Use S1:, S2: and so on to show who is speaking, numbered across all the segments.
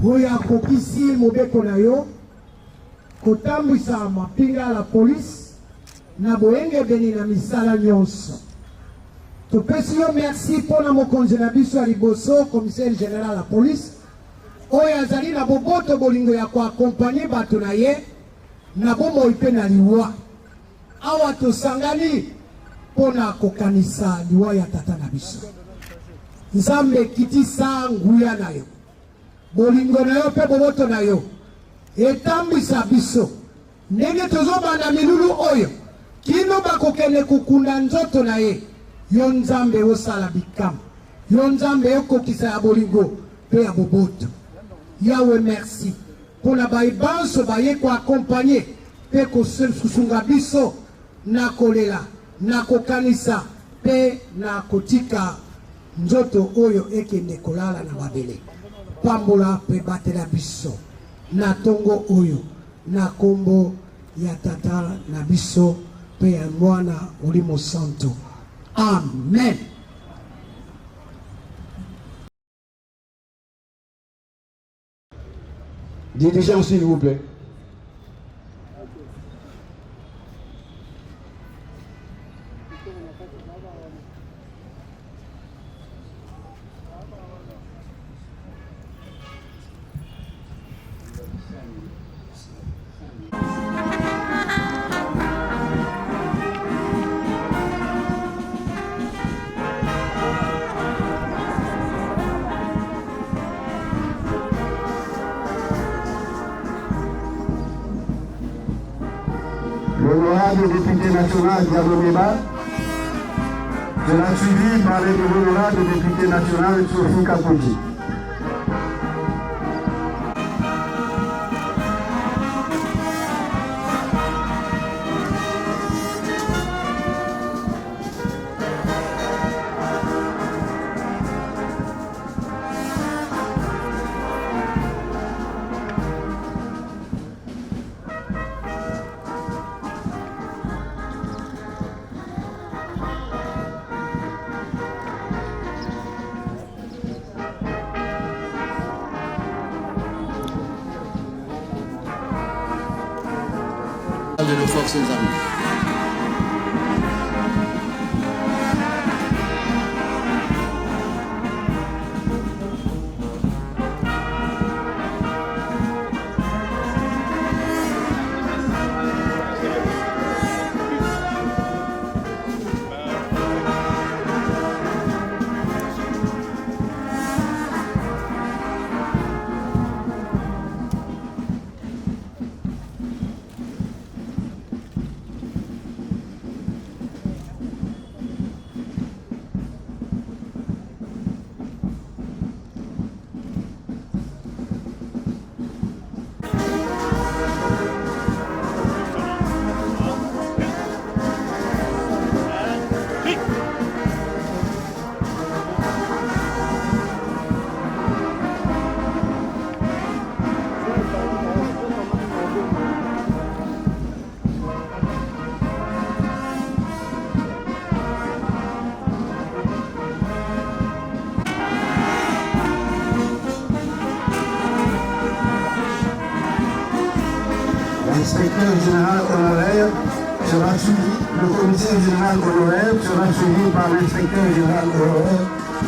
S1: Oya kokisi mobeko na yo kotambwisa mapinga la police na boyenge beni na misala nyonso. Topesi yo merci pona mokonzi na biso ya liboso commissaire général la police oyo azali na boboto bolingo ya koakompanye bato na ye na bomoi mpe na liwa. Awa tosangani pona kokanisa liwa ya tata na biso. Nzambe kitisa nguya na yo bolingo na yo pe boboto na yo etambwisa biso ndenge tozobanda milulu oyo kino bakokende kukunda nzoto na ye. Yo Nzambe osala bikama, yo Nzambe okokisa ya bolingo pe ya boboto. Yawe merci pour la baibanso baye ko accompagner pe ko susunga biso na kolela na kokanisa pe na kotika nzoto oyo ekende kolala na babele. Pambola pe batela biso na tongo oyo na kombo ya tata na biso pe ya mwana ulimo santo. Amen.
S2: Dirigeants, s'il vous plaît.
S3: L'honorable député national Diallo Meba sera suivi par l'honorable député national Sophie Kapoji.
S2: De nos forces armées.
S3: L'inspecteur général honoraire sera suivi, le commissaire général honoraire sera suivi par l'inspecteur général honoraire,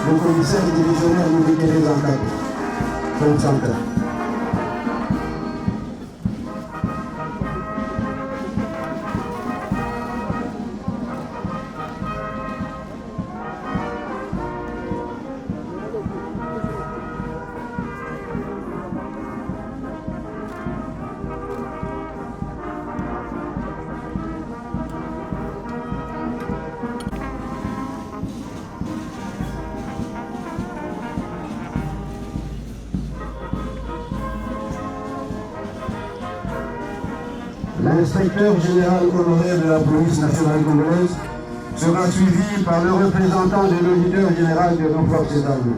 S3: le commissaire divisionnaire militaire des encadrés. Concentré. L'inspecteur général honoraire de la police nationale congolaise sera suivi par le représentant de l'auditeur général de nos forces armées.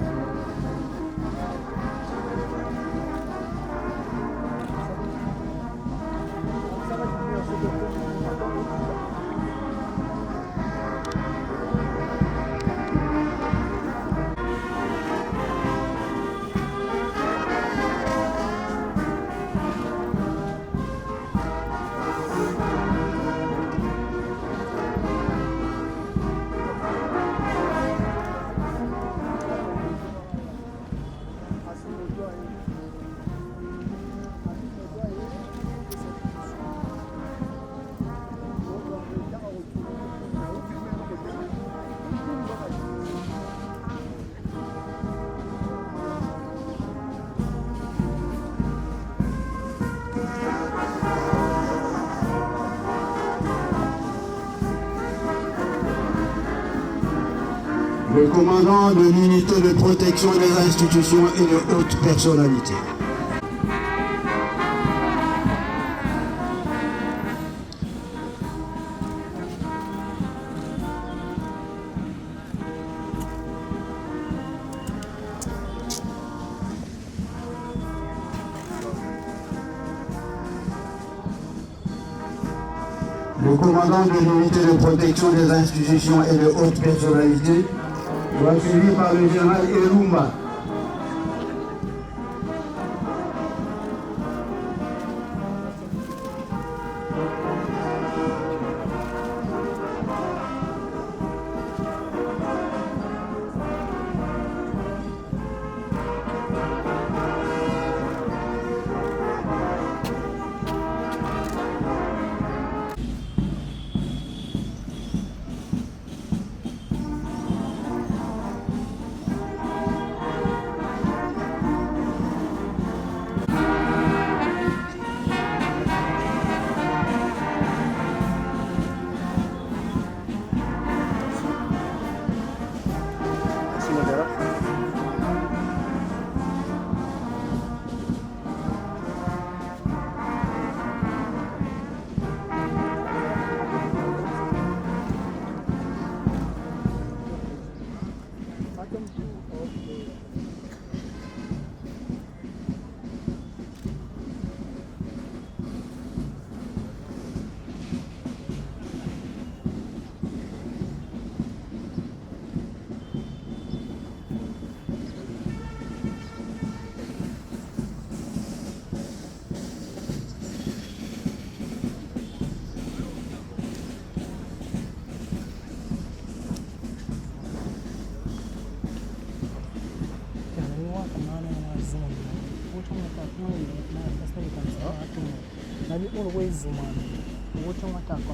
S3: le commandant de l'unité de protection des institutions et de hautes personnalités. Le commandant de l'unité de protection des institutions et de hautes personnalités doit suivi par le général Erumba.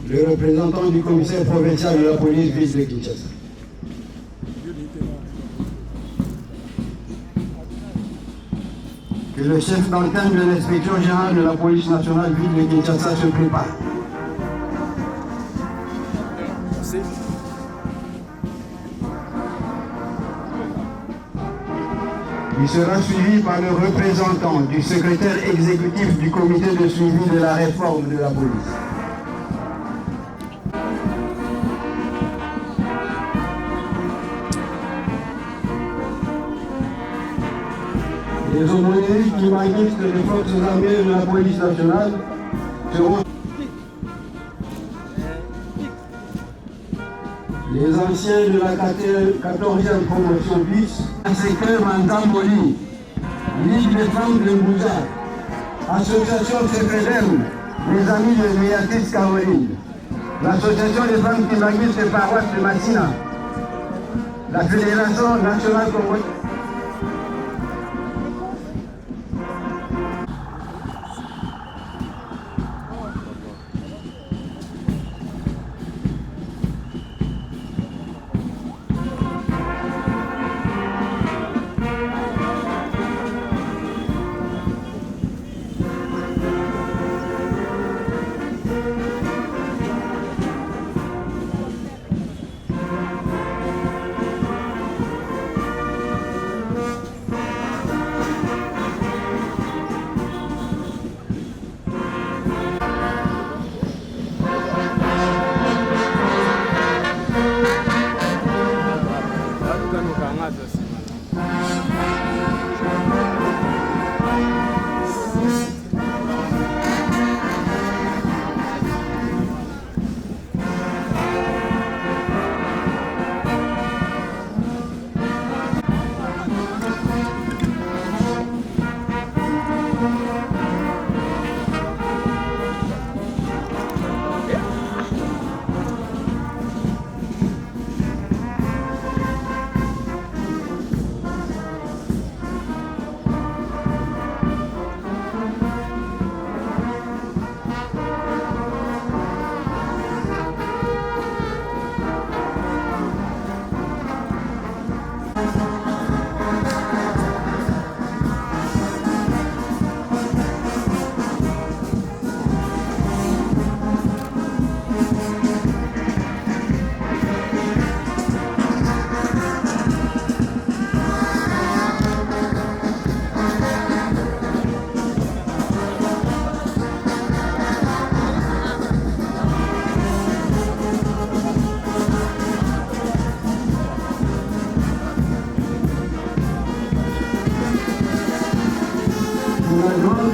S3: Le représentant du commissaire provincial de la police ville de Kinshasa. Que le chef d'antenne de l'inspection générale de la police nationale ville de Kinshasa se prépare. Il sera suivi par le représentant du secrétaire exécutif du comité de suivi de la réforme de la police. Les homologués climatistes des forces armées de la police nationale seront les anciens de la 14e promotion bis, secteur Mandamboli, Ligue des femmes de Mbouza, Association CFDM, les amis de Béatrice Caroline, l'Association des femmes climatistes de paroisse de Massina, la Fédération nationale congolaise.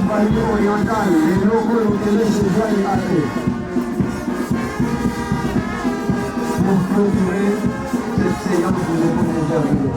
S3: compagnie orientale, les locaux l'hôtel se joignent à eux. Pour clôturer cette séance de l'économie.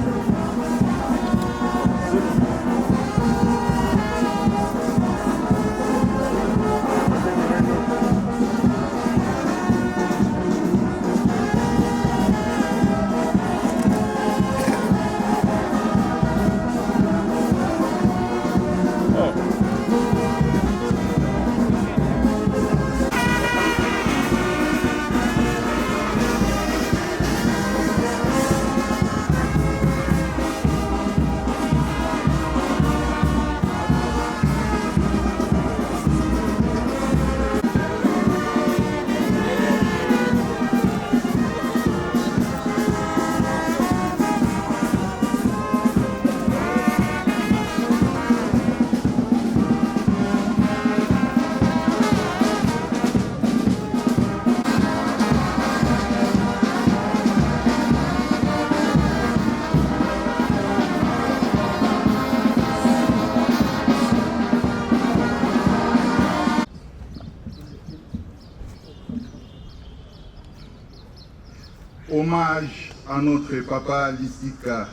S4: Hommage à notre papa Lissika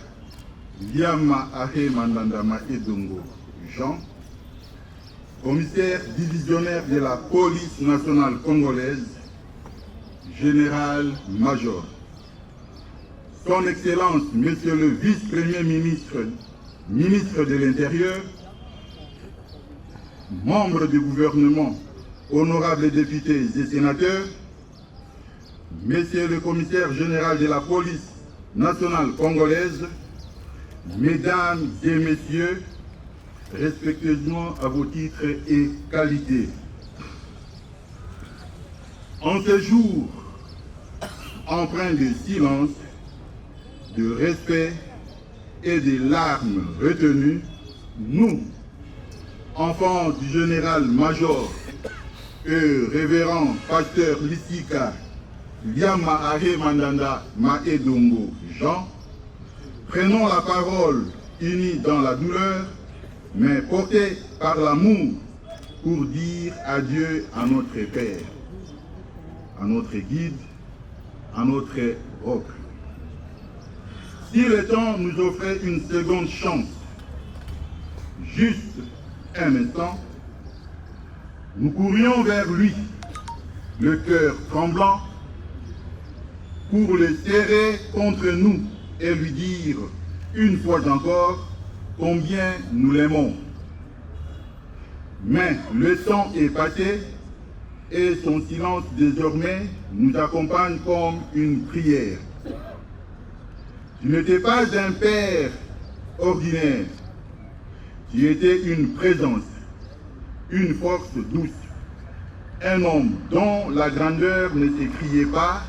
S4: Liama Ahe Mandandama Edongo Jean, commissaire divisionnaire de la police nationale congolaise, général-major. Son Excellence, Monsieur le vice-premier ministre, ministre de l'Intérieur, membres du gouvernement, honorables députés et sénateurs, Monsieur le commissaire général de la police nationale congolaise, Mesdames et Messieurs, respectueusement à vos titres et qualités. En ce jour, empreint de silence, de respect et de larmes retenues, nous, enfants du général-major et révérend pasteur Lissika Liama Ahe Mandanda Maedongo Jean, prenons la parole unis dans la douleur, mais portés par l'amour pour dire adieu à notre Père, à notre guide, à notre roc. Si le temps nous offrait une seconde chance, juste un instant, nous courions vers lui, le cœur tremblant, pour le serrer contre nous et lui dire une fois encore combien nous l'aimons. Mais le temps est passé et son silence désormais nous accompagne comme une prière. Tu n'étais pas un père ordinaire, tu étais une présence, une force douce, un homme dont la grandeur ne s'écriait pas,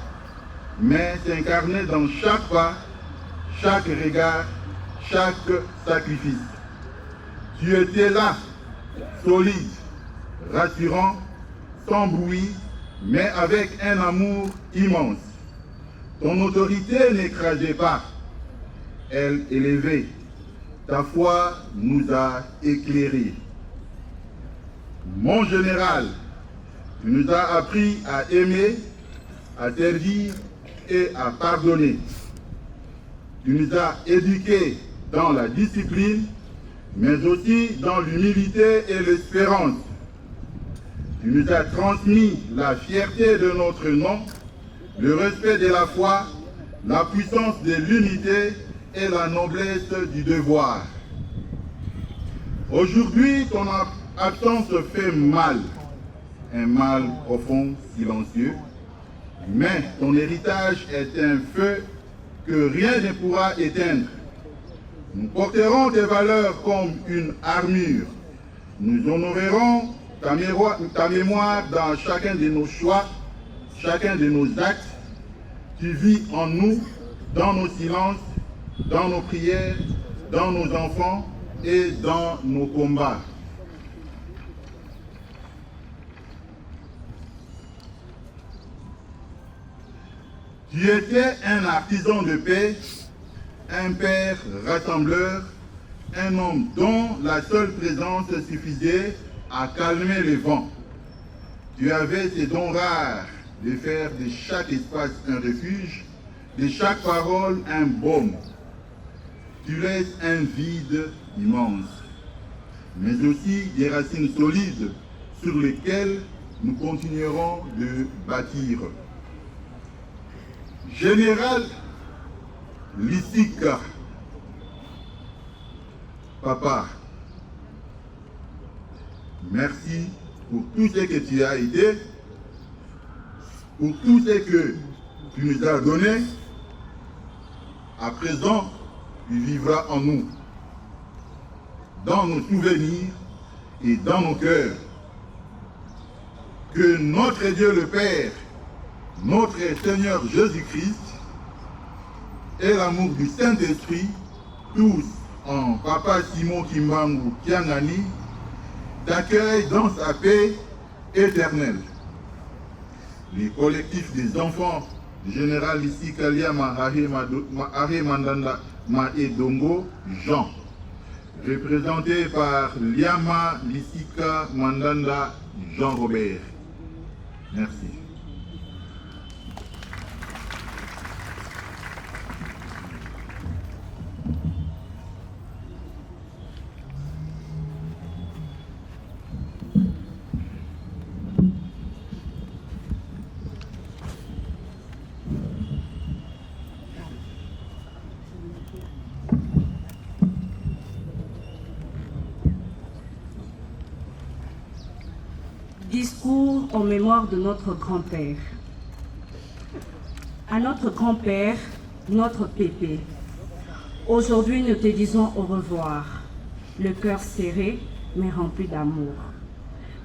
S4: mais s'incarnait dans chaque pas, chaque regard, chaque sacrifice. Tu étais là, solide, rassurant, sans bruit, mais avec un amour immense. Ton autorité n'écrasait pas, elle élevait. Ta foi nous a éclairés. Mon général, tu nous as appris à aimer, à servir et à pardonner. Tu nous as éduqués dans la discipline, mais aussi dans l'humilité et l'espérance. Tu nous as transmis la fierté de notre nom, le respect de la foi, la puissance de l'unité et la noblesse du devoir. Aujourd'hui, ton absence fait mal, un mal profond, silencieux, mais ton héritage est un feu que rien ne pourra éteindre. Nous porterons tes valeurs comme une armure. Nous honorerons ta mémoire dans chacun de nos choix, chacun de nos actes. Tu vis en nous, dans nos silences, dans nos prières, dans nos enfants et dans nos combats. Tu étais un artisan de paix, un père rassembleur, un homme dont la seule présence suffisait à calmer les vents. Tu avais ces dons rares de faire de chaque espace un refuge, de chaque parole un baume. Tu laisses un vide immense, mais aussi des racines solides sur lesquelles nous continuerons de bâtir. Général Lissika, papa, merci pour tout ce que tu as été, pour tout ce que tu nous as donné. À présent, tu vivras en nous, dans nos souvenirs et dans nos cœurs. Que notre Dieu le Père, notre Seigneur Jésus-Christ et l'amour du Saint-Esprit, tous en Papa Simon Kimbangu Kiangani, t'accueillent dans sa paix éternelle. Les collectifs des enfants du général Lissika Liama Are Mandanda Maedongo Jean, représenté par Liama Lissika Mandanda Jean-Robert. Merci.
S5: Discours en mémoire de notre grand-père. À notre grand-père, notre pépé, aujourd'hui nous te disons au revoir, le cœur serré mais rempli d'amour.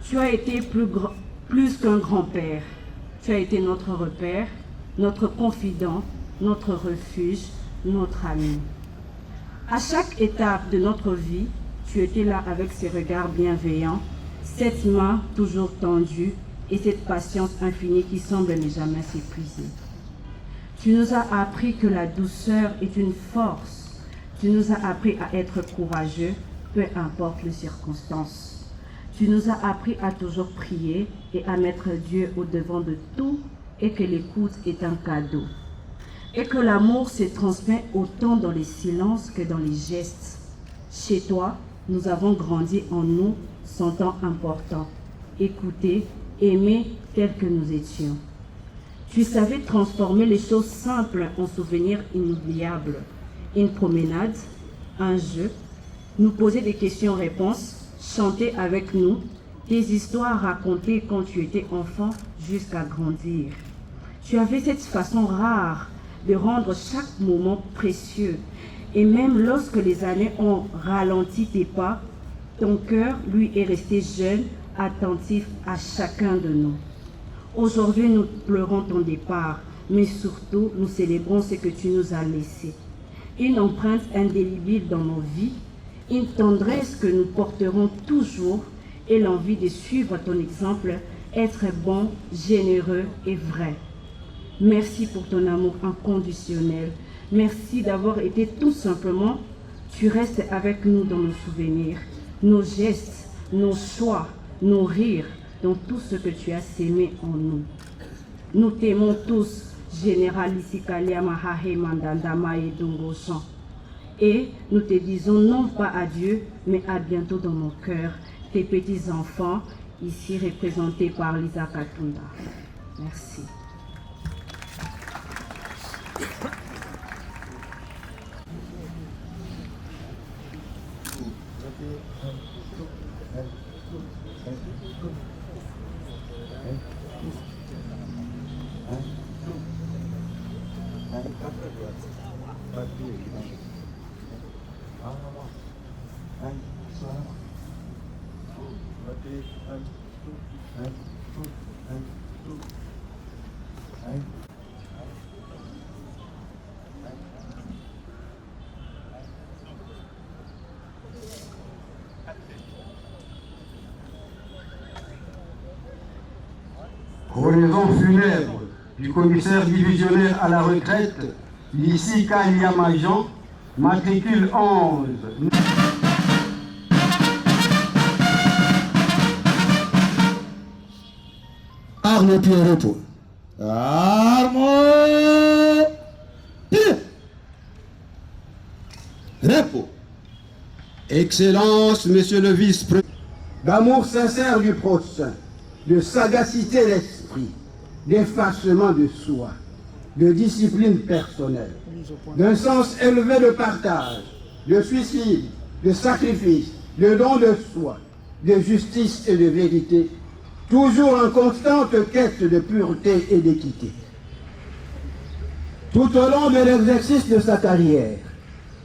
S5: Tu as été plus qu'un grand-père, tu as été notre repère, notre confident, notre refuge, notre ami. À chaque étape de notre vie, tu étais là avec ces regards bienveillants, cette main toujours tendue et cette patience infinie qui semble ne jamais s'épuiser. Tu nous as appris que la douceur est une force. Tu nous as appris à être courageux, peu importe les circonstances. Tu nous as appris à toujours prier et à mettre Dieu au-devant de tout et que l'écoute est un cadeau. Et que l'amour se transmet autant dans les silences que dans les gestes. Chez toi, nous avons grandi en nous, sentant important, écouter, aimer tel que nous étions. Tu savais transformer les choses simples en souvenirs inoubliables. Une promenade, un jeu, nous poser des questions-réponses, chanter avec nous, des histoires racontées quand tu étais enfant jusqu'à grandir. Tu avais cette façon rare de rendre chaque moment précieux. Et même lorsque les années ont ralenti tes pas, ton cœur, lui, est resté jeune, attentif à chacun de nous. Aujourd'hui, nous pleurons ton départ, mais surtout, nous célébrons ce que tu nous as laissé. Une empreinte indélébile dans nos vies, une tendresse que nous porterons toujours et l'envie de suivre ton exemple, être bon, généreux et vrai. Merci pour ton amour inconditionnel. Merci d'avoir été tout simplement, tu restes avec nous dans nos souvenirs, nos gestes, nos choix, nos rires, dans tout ce que tu as sémé en nous. Nous t'aimons tous, Général Lissika Liama Are Mandanda Maedongo Jean. Et nous te disons non pas adieu, mais à bientôt dans nos cœurs, tes petits-enfants, ici représentés par Lisa Katunda. Merci.
S3: Oraison funèbre du commissaire divisionnaire à la retraite, Lissika Liama Jean, matricule 11.
S2: Armes pied repos. Armes pied. Repos. Excellence, Monsieur le Vice-président.
S3: D'amour sincère du prochain, de sagacité d'esprit, d'effacement de soi, de discipline personnelle, d'un sens élevé de partage, de suicide, de sacrifice, de don de soi, de justice et de vérité, toujours en constante quête de pureté et d'équité. Tout au long de l'exercice de sa carrière,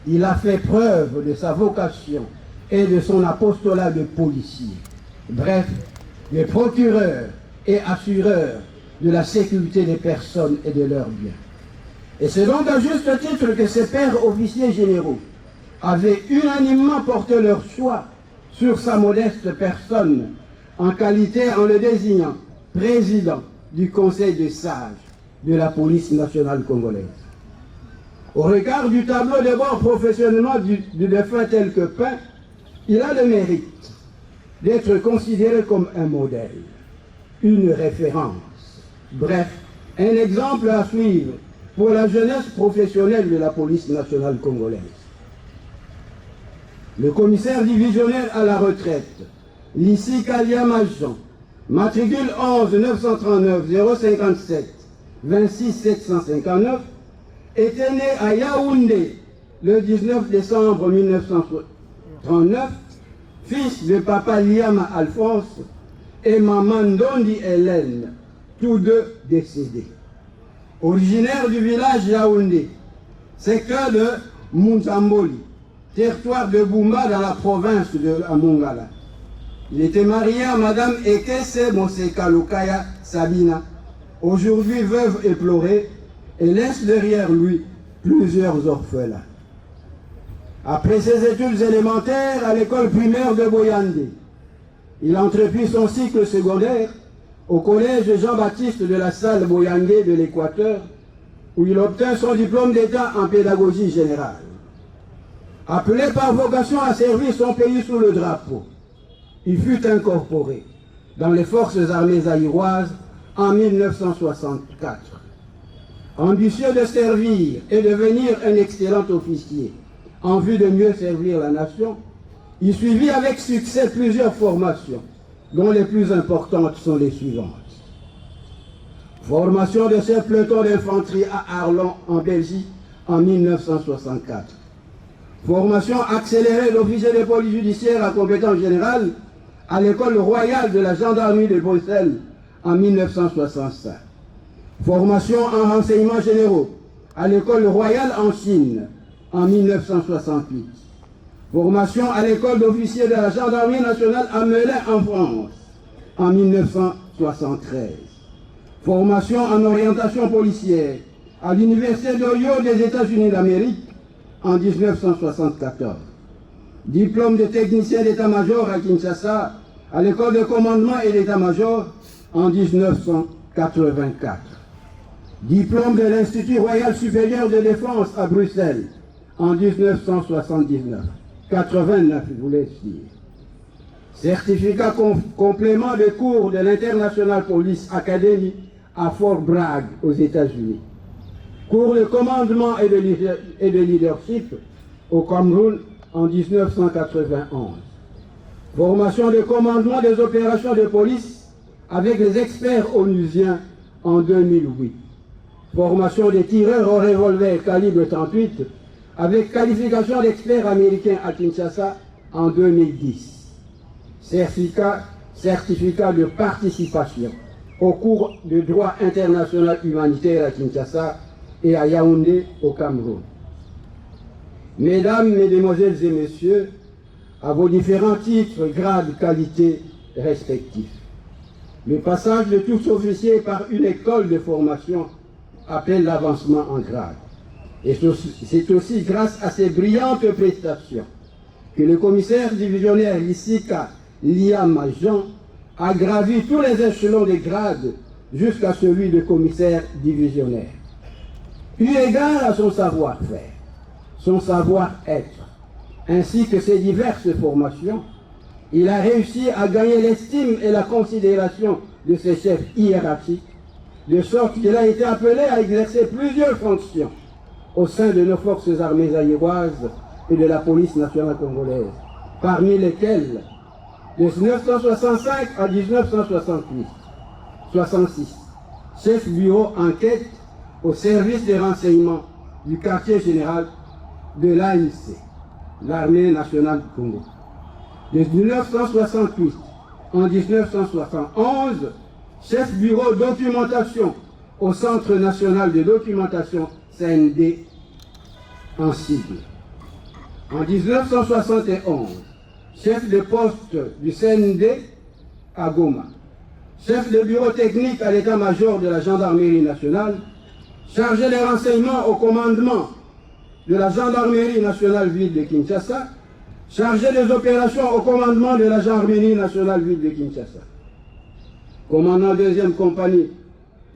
S3: il a fait preuve de sa vocation et de son apostolat de policier, bref, de procureur et assureur de la sécurité des personnes et de leurs biens. Et c'est donc à juste titre que ces pères officiers généraux avaient unanimement porté leur choix sur sa modeste personne en qualité en le désignant président du Conseil des sages de la police nationale congolaise. Au regard du tableau de bord professionnellement du défunt tel que peint, il a le mérite d'être considéré comme un modèle, une référence, bref, un exemple à suivre pour la jeunesse professionnelle de la police nationale congolaise. Le commissaire divisionnaire à la retraite, Lissika Liama Jean, matricule 11 939 057 26 759, était né à Yaoundé le 19 décembre 1939, fils de papa Liama Alphonse et maman Ndondi Hélène, tous deux décédés. Originaire du village Yaoundé, secteur de Munzamboli, territoire de Boumba dans la province de Mongala. Il était marié à madame Ekese Moseka Lokaya Sabina, aujourd'hui veuve éplorée, et laisse derrière lui plusieurs orphelins. Après ses études élémentaires à l'école primaire de Boyandé, il entreprit son cycle secondaire au collège Jean-Baptiste de la Salle Boyandé de l'Équateur, où il obtint son diplôme d'État en pédagogie générale. Appelé par vocation à servir son pays sous le drapeau, il fut incorporé dans les forces armées zaïroises en 1964. Ambitieux de servir et devenir un excellent officier en vue de mieux servir la nation, il suivit avec succès plusieurs formations, dont les plus importantes sont les suivantes. Formation de chef peloton d'infanterie à Arlon en Belgique en 1964. Formation accélérée d'officier de police judiciaire à compétence générale à l'école royale de la gendarmerie de Bruxelles en 1965. Formation en renseignements généraux à l'école royale en Chine en 1968. Formation à l'école d'officiers de la gendarmerie nationale à Melun en France en 1973. Formation en orientation policière à l'université d'Ohio des États-Unis d'Amérique en 1974. Diplôme de technicien d'état-major à Kinshasa à l'école de commandement et d'état-major en 1984. Diplôme de l'Institut Royal Supérieur de Défense à Bruxelles en 1979. 89, je voulais dire. Certificat complément de cours de l'International Police Academy à Fort Bragg aux États-Unis. Cours de commandement et de leadership au Cameroun en 1991. Formation de commandement des opérations de police avec les experts onusiens en 2008. Formation des tireurs au revolver calibre 38 avec qualification d'expert américain à Kinshasa en 2010. Certificat de participation au cours de droit international humanitaire à Kinshasa et à Yaoundé au Cameroun. Mesdames, Mesdemoiselles et Messieurs, à vos différents titres, grades, qualités respectifs, le passage de tous officiers par une école de formation appelle l'avancement en grade. Et c'est aussi grâce à ces brillantes prestations que le commissaire divisionnaire Lissika Liama Jean a gravi tous les échelons des grades jusqu'à celui de commissaire divisionnaire. Eu égard à son savoir-faire, son savoir-être, ainsi que ses diverses formations,
S6: Il a réussi à gagner l'estime et la considération de ses chefs hiérarchiques, de sorte qu'il a été appelé à exercer plusieurs fonctions au sein de nos forces armées zaïroises et de la police nationale congolaise, parmi lesquelles, de 1965 à 1966, chef bureau enquête au service des renseignements du quartier général de l'ANC, l'armée nationale du Congo. De 1968 en 1971, chef bureau documentation au Centre national de documentation CND en sigle. En 1971, chef de poste du CND à Goma, chef de bureau technique à l'état-major de la gendarmerie nationale, chargé des renseignements au commandement de la gendarmerie nationale ville de Kinshasa, chargé des opérations au commandement de la gendarmerie nationale ville de Kinshasa, commandant 2e compagnie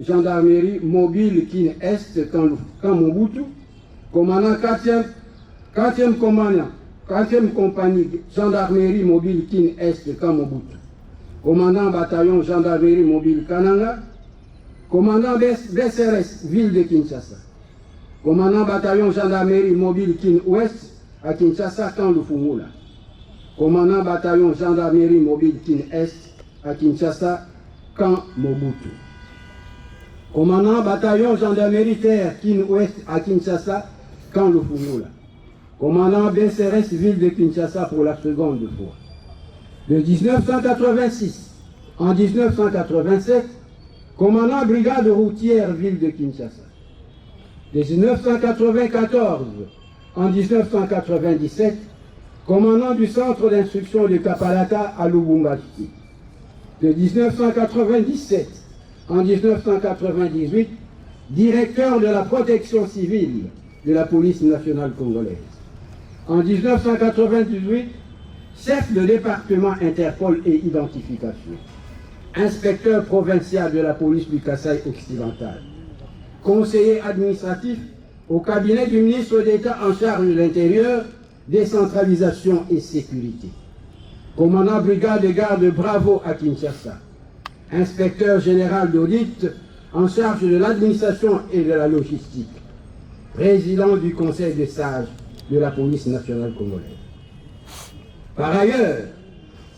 S6: gendarmerie mobile Kin Est Camp Mobutu, commandant 4e compagnie gendarmerie mobile Kin Est Camp Mobutu, commandant bataillon gendarmerie mobile Kananga, commandant BCRS ville de Kinshasa, commandant bataillon gendarmerie mobile Kin Ouest à Kinshasa Camp Lufumula, commandant bataillon gendarmerie mobile Kin Est à Kinshasa Camp Mobutu, commandant bataillon gendarmerie terre Kin Ouest à Kinshasa Camp Lufumula, commandant BCRS ville de Kinshasa pour la seconde fois. De 1986 en 1987, commandant brigade routière ville de Kinshasa. De 1994 en 1997, commandant du centre d'instruction de Kapalata à Lubumbashi. De 1997 en 1998, directeur de la protection civile de la police nationale congolaise. En 1998, chef de département Interpol et identification, inspecteur provincial de la police du Kasaï occidental, conseiller administratif au cabinet du ministre d'État en charge de l'Intérieur, décentralisation et sécurité, commandant brigade de garde Bravo à Kinshasa, inspecteur général d'audit en charge de l'administration et de la logistique, président du conseil des sages de la police nationale congolaise. Par ailleurs,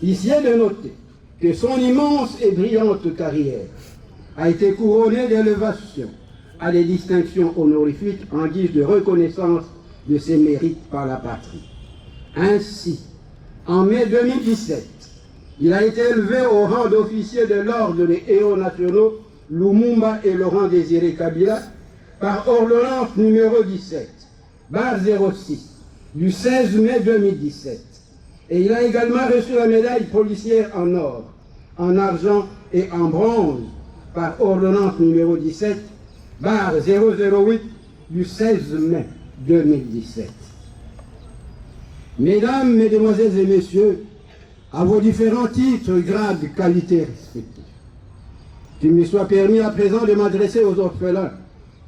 S6: ici est de noter que son immense et brillante carrière a été couronnée d'élévation à des distinctions honorifiques en guise de reconnaissance de ses mérites par la patrie. Ainsi, en mai 2017, il a été élevé au rang d'officier de l'ordre des héros nationaux Lumumba et Laurent Désiré Kabila par ordonnance numéro 17, barre 06, du 16 mai 2017. Et il a également reçu la médaille policière en or, en argent et en bronze par ordonnance numéro 17, barre 008 du 16 mai 2017. Mesdames, Mesdemoiselles et Messieurs, à vos différents titres, grades, qualités respectifs, qu'il me soit permis à présent de m'adresser aux orphelins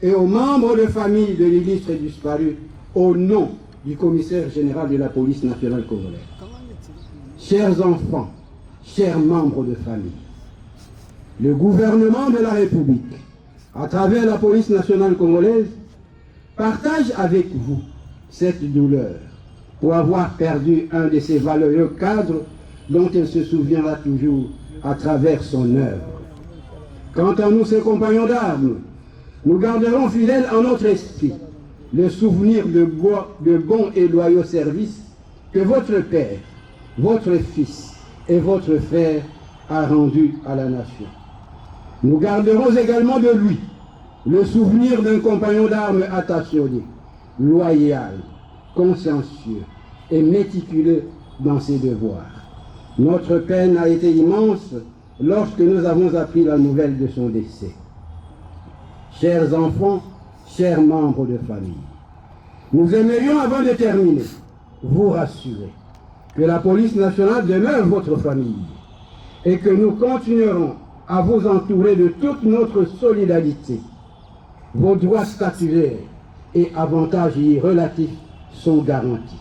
S6: et aux membres de famille de l'illustre disparu au nom du commissaire général de la police nationale congolaise. Chers enfants, chers membres de famille, le gouvernement de la République, à travers la police nationale congolaise, partage avec vous cette douleur pour avoir perdu un de ses valeureux cadres dont elle se souviendra toujours à travers son œuvre. Quant à nous, ses compagnons d'armes, nous garderons fidèles en notre esprit le souvenir de bons et loyaux services que votre père, votre fils et votre frère a rendus à la nation. Nous garderons également de lui le souvenir d'un compagnon d'armes attentionné, loyal, consciencieux et méticuleux dans ses devoirs. Notre peine a été immense lorsque nous avons appris la nouvelle de son décès. Chers enfants, chers membres de famille, nous aimerions, avant de terminer, vous rassurer que la police nationale demeure votre famille et que nous continuerons à vous entourer de toute notre solidarité. Vos droits statutaires et avantages y relatifs sont garantis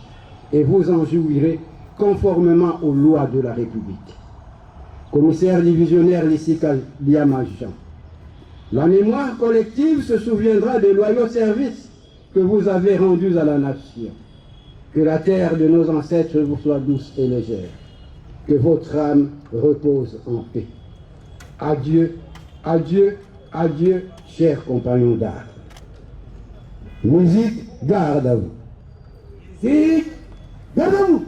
S6: et vous en jouirez conformément aux lois de la République. Commissaire divisionnaire Lissika Liamajan, la mémoire collective se souviendra des loyaux services que vous avez rendus à la nation. Que la terre de nos ancêtres vous soit douce et légère. Que votre âme repose en paix. Adieu, adieu, adieu, chers compagnons d'armes. Musique, garde à vous. Musique, garde à vous.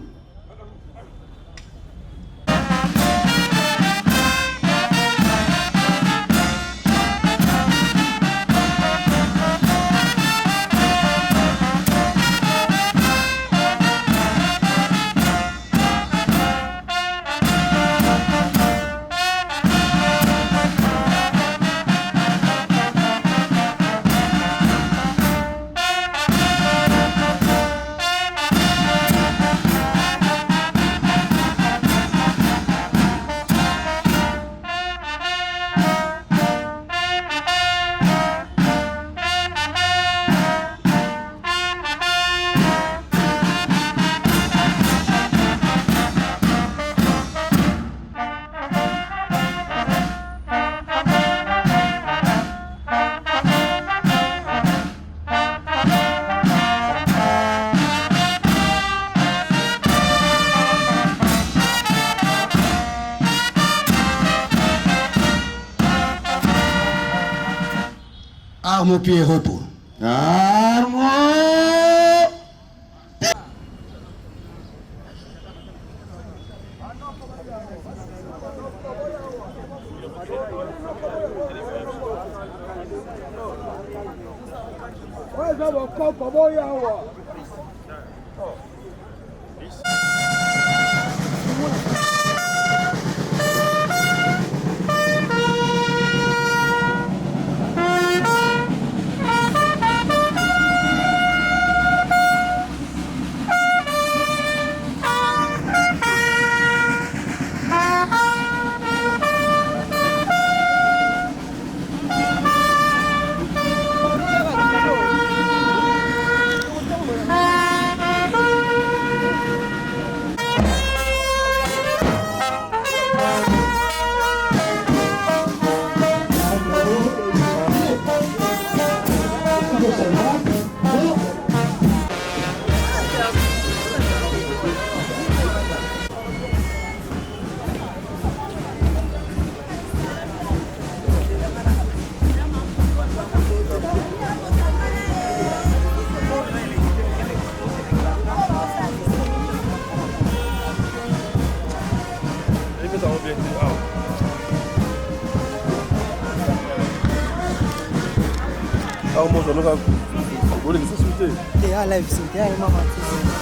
S2: Arme au pied, repos. Arme au...
S7: Ah, moi, j'en ai un. Vous voulez les insulter?
S8: T'es à live, c'est maman.